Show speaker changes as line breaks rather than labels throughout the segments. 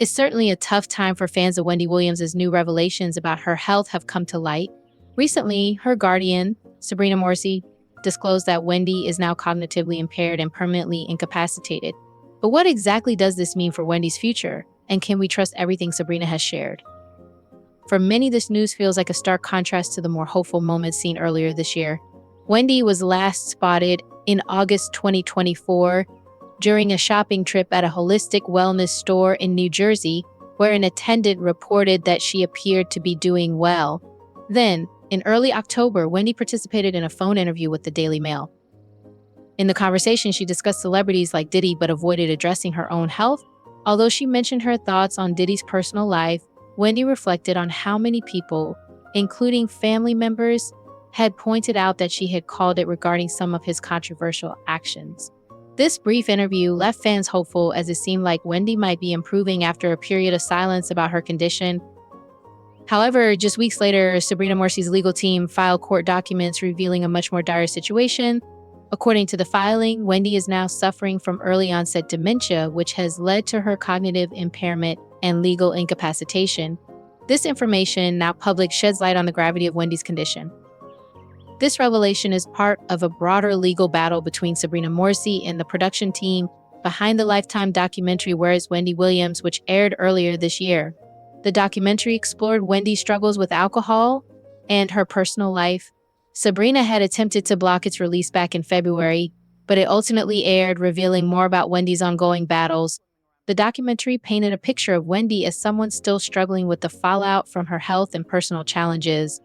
It's certainly a tough time for fans of Wendy Williams as new revelations about her health have come to light. Recently, her guardian, Sabrina Morsey, disclosed that Wendy is now cognitively impaired and permanently incapacitated. But what exactly does this mean for Wendy's future? And can we trust everything Sabrina has shared? For many, this news feels like a stark contrast to the more hopeful moments seen earlier this year. Wendy was last spotted in August 2024 during a shopping trip at a holistic wellness store in New Jersey, where an attendant reported that she appeared to be doing well. Then, in early October, Wendy participated in a phone interview with the Daily Mail. In the conversation, she discussed celebrities like Diddy but avoided addressing her own health. Although she mentioned her thoughts on Diddy's personal life, Wendy reflected on how many people, including family members, had pointed out that she had called it regarding some of his controversial actions. This brief interview left fans hopeful as it seemed like Wendy might be improving after a period of silence about her condition. However, just weeks later, Sabrina Morsey's legal team filed court documents revealing a much more dire situation. According to the filing, Wendy is now suffering from early onset dementia, which has led to her cognitive impairment and legal incapacitation. This information, now public, sheds light on the gravity of Wendy's condition. This revelation is part of a broader legal battle between Sabrina Morsey and the production team behind the Lifetime documentary Where is Wendy Williams, which aired earlier this year. The documentary explored Wendy's struggles with alcohol and her personal life. Sabrina had attempted to block its release back in February, but it ultimately aired, revealing more about Wendy's ongoing battles. The documentary painted a picture of Wendy as someone still struggling with the fallout from her health and personal challenges.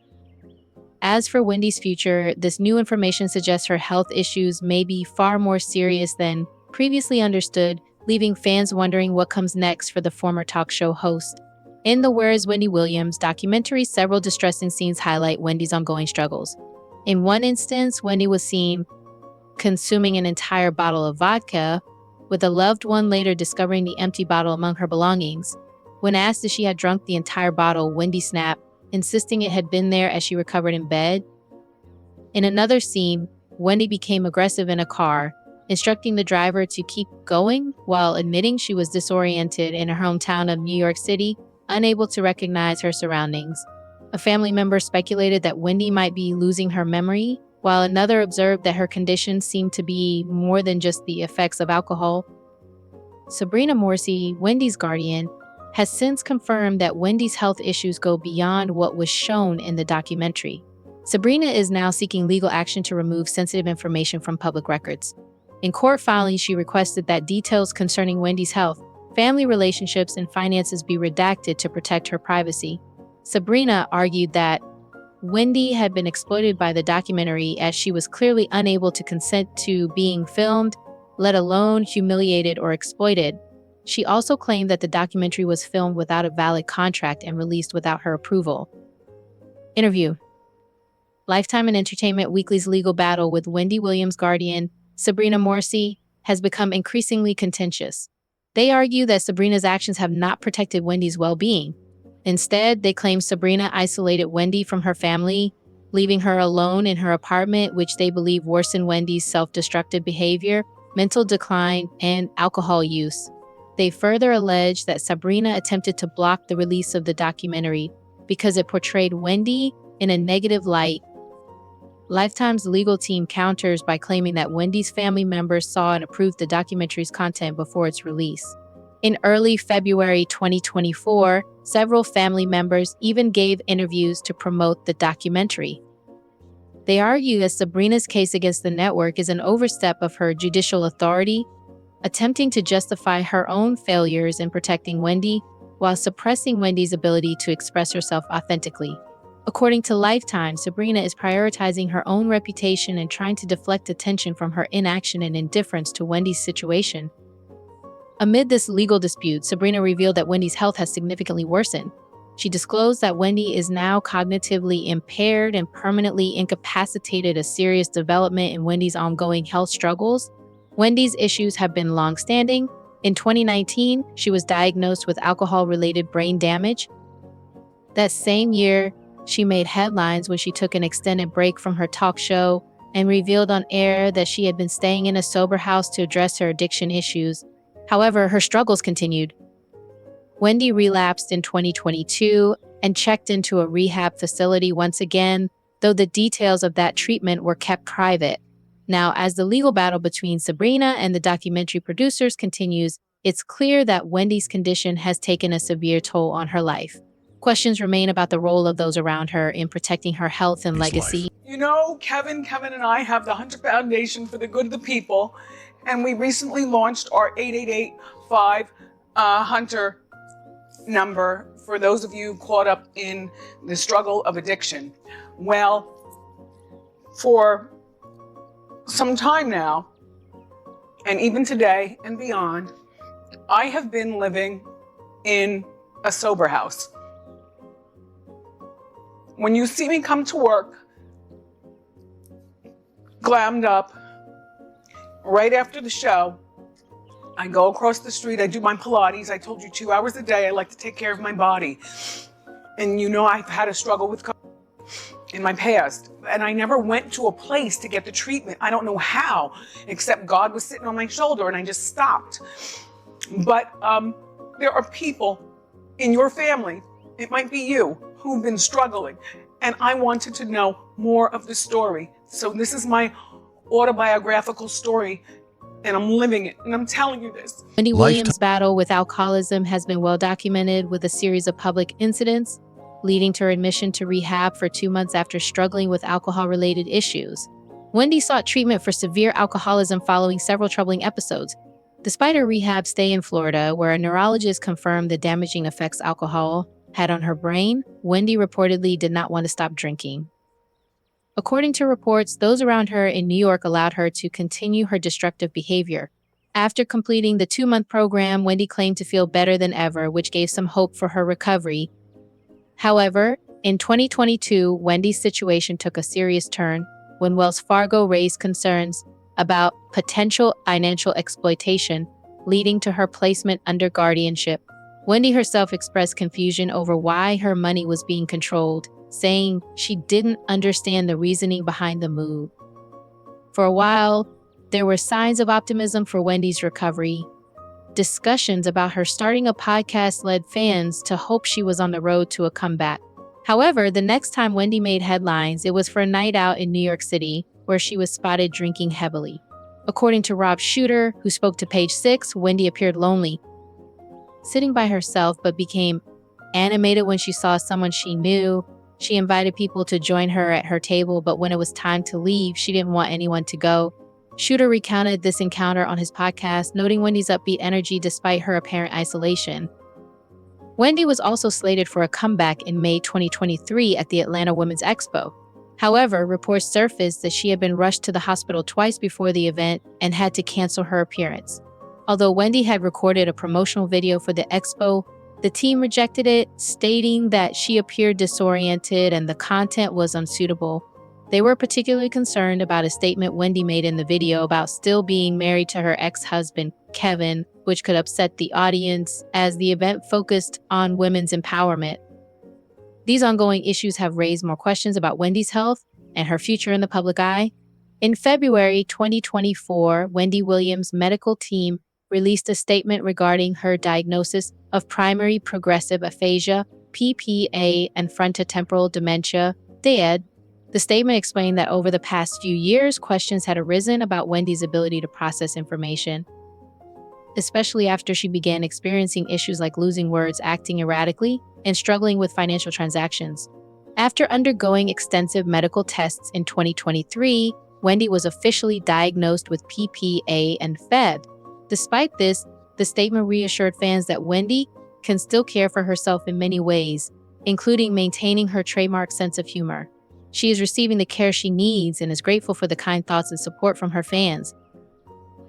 As for Wendy's future, this new information suggests her health issues may be far more serious than previously understood, leaving fans wondering what comes next for the former talk show host. In the Where is Wendy Williams documentary, several distressing scenes highlight Wendy's ongoing struggles. In one instance, Wendy was seen consuming an entire bottle of vodka, with a loved one later discovering the empty bottle among her belongings. When asked if she had drunk the entire bottle, Wendy snapped, insisting it had been there as she recovered in bed. In another scene, Wendy became aggressive in a car, instructing the driver to keep going while admitting she was disoriented in her hometown of New York City, unable to recognize her surroundings. A family member speculated that Wendy might be losing her memory, while another observed that her condition seemed to be more than just the effects of alcohol. Sabrina Morsey, Wendy's guardian, has since confirmed that Wendy's health issues go beyond what was shown in the documentary. Sabrina is now seeking legal action to remove sensitive information from public records. In court filings, she requested that details concerning Wendy's health, family relationships, and finances be redacted to protect her privacy. Sabrina argued that Wendy had been exploited by the documentary as she was clearly unable to consent to being filmed, let alone humiliated or exploited. She also claimed that the documentary was filmed without a valid contract and released without her approval. Interview. Lifetime and Entertainment Weekly's legal battle with Wendy Williams' guardian, Sabrina Morsey, has become increasingly contentious. They argue that Sabrina's actions have not protected Wendy's well-being. Instead, they claim Sabrina isolated Wendy from her family, leaving her alone in her apartment, which they believe worsened Wendy's self-destructive behavior, mental decline, and alcohol use. They further allege that Sabrina attempted to block the release of the documentary because it portrayed Wendy in a negative light. Lifetime's legal team counters by claiming that Wendy's family members saw and approved the documentary's content before its release. In early February 2024, several family members even gave interviews to promote the documentary. They argue that Sabrina's case against the network is an overstep of her judicial authority, attempting to justify her own failures in protecting Wendy while suppressing Wendy's ability to express herself authentically. According to Lifetime, Sabrina is prioritizing her own reputation and trying to deflect attention from her inaction and indifference to Wendy's situation. Amid this legal dispute, Sabrina revealed that Wendy's health has significantly worsened. She disclosed that Wendy is now cognitively impaired and permanently incapacitated, a serious development in Wendy's ongoing health struggles. Wendy's issues have been long-standing. In 2019, she was diagnosed with alcohol-related brain damage. That same year, she made headlines when she took an extended break from her talk show and revealed on air that she had been staying in a sober house to address her addiction issues. However, her struggles continued. Wendy relapsed in 2022 and checked into a rehab facility once again, though the details of that treatment were kept private. Now, as the legal battle between Sabrina and the documentary producers continues, it's clear that Wendy's condition has taken a severe toll on her life. Questions remain about the role of those around her in protecting her health and legacy.
You know, Kevin and I have the Hunter Foundation for the Good of the People, and we recently launched our 888-5-HUNTER number for those of you caught up in the struggle of addiction. Well, for some time now, and even today and beyond, I have been living in a sober house. When you see me come to work, glammed up, right after the show, I go across the street, I do my Pilates. I told you 2 hours a day, I like to take care of my body. And you know I've had a struggle with in my past, and I never went to a place to get the treatment. I don't know how, except God was sitting on my shoulder and I just stopped. But there are people in your family, it might be you, who've been struggling, and I wanted to know more of the story. So this is my autobiographical story, and I'm living it, and I'm telling you this.
Wendy Williams' battle with alcoholism has been well documented, with a series of public incidents leading to her admission to rehab for 2 months after struggling with alcohol-related issues. Wendy sought treatment for severe alcoholism following several troubling episodes. Despite her rehab stay in Florida, where a neurologist confirmed the damaging effects alcohol had on her brain, Wendy reportedly did not want to stop drinking. According to reports, those around her in New York allowed her to continue her destructive behavior. After completing the 2-month program, Wendy claimed to feel better than ever, which gave some hope for her recovery. However, in 2022, Wendy's situation took a serious turn when Wells Fargo raised concerns about potential financial exploitation, leading to her placement under guardianship. Wendy herself expressed confusion over why her money was being controlled, saying she didn't understand the reasoning behind the move. For a while, there were signs of optimism for Wendy's recovery. Discussions about her starting a podcast led fans to hope she was on the road to a comeback. However, the next time Wendy made headlines, it was for a night out in New York City, where she was spotted drinking heavily. According to Rob Shooter, who spoke to Page 6, Wendy appeared lonely, sitting by herself, but became animated when she saw someone she knew. She invited people to join her at her table, but when it was time to leave, she didn't want anyone to go. Shooter recounted this encounter on his podcast, noting Wendy's upbeat energy despite her apparent isolation. Wendy was also slated for a comeback in May 2023 at the Atlanta Women's Expo. However, reports surfaced that she had been rushed to the hospital twice before the event and had to cancel her appearance. Although Wendy had recorded a promotional video for the expo, the team rejected it, stating that she appeared disoriented and the content was unsuitable. They were particularly concerned about a statement Wendy made in the video about still being married to her ex-husband, Kevin, which could upset the audience as the event focused on women's empowerment. These ongoing issues have raised more questions about Wendy's health and her future in the public eye. In February 2024, Wendy Williams' medical team released a statement regarding her diagnosis of primary progressive aphasia, PPA, and frontotemporal dementia, DEAD. The statement explained that over the past few years, questions had arisen about Wendy's ability to process information, especially after she began experiencing issues like losing words, acting erratically, and struggling with financial transactions. After undergoing extensive medical tests in 2023, Wendy was officially diagnosed with PPA and FED. Despite this, the statement reassured fans that Wendy can still care for herself in many ways, including maintaining her trademark sense of humor. She is receiving the care she needs and is grateful for the kind thoughts and support from her fans.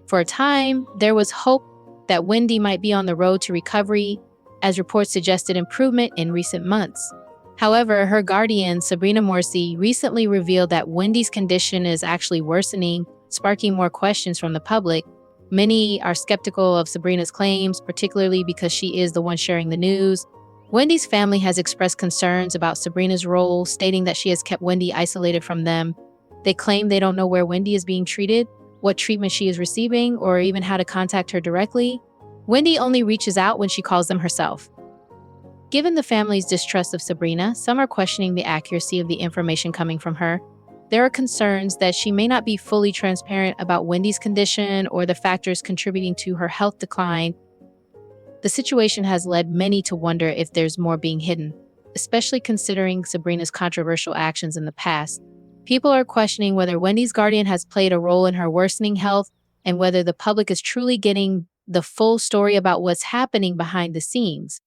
For a time, there was hope that Wendy might be on the road to recovery, as reports suggested improvement in recent months. However, her guardian, Sabrina Morsey, recently revealed that Wendy's condition is actually worsening, sparking more questions from the public. Many are skeptical of Sabrina's claims, particularly because she is the one sharing the news. Wendy's family has expressed concerns about Sabrina's role, stating that she has kept Wendy isolated from them. They claim they don't know where Wendy is being treated, what treatment she is receiving, or even how to contact her directly. Wendy only reaches out when she calls them herself. Given the family's distrust of Sabrina, some are questioning the accuracy of the information coming from her. There are concerns that she may not be fully transparent about Wendy's condition or the factors contributing to her health decline. The situation has led many to wonder if there's more being hidden, especially considering Sabrina's controversial actions in the past. People are questioning whether Wendy's guardian has played a role in her worsening health and whether the public is truly getting the full story about what's happening behind the scenes.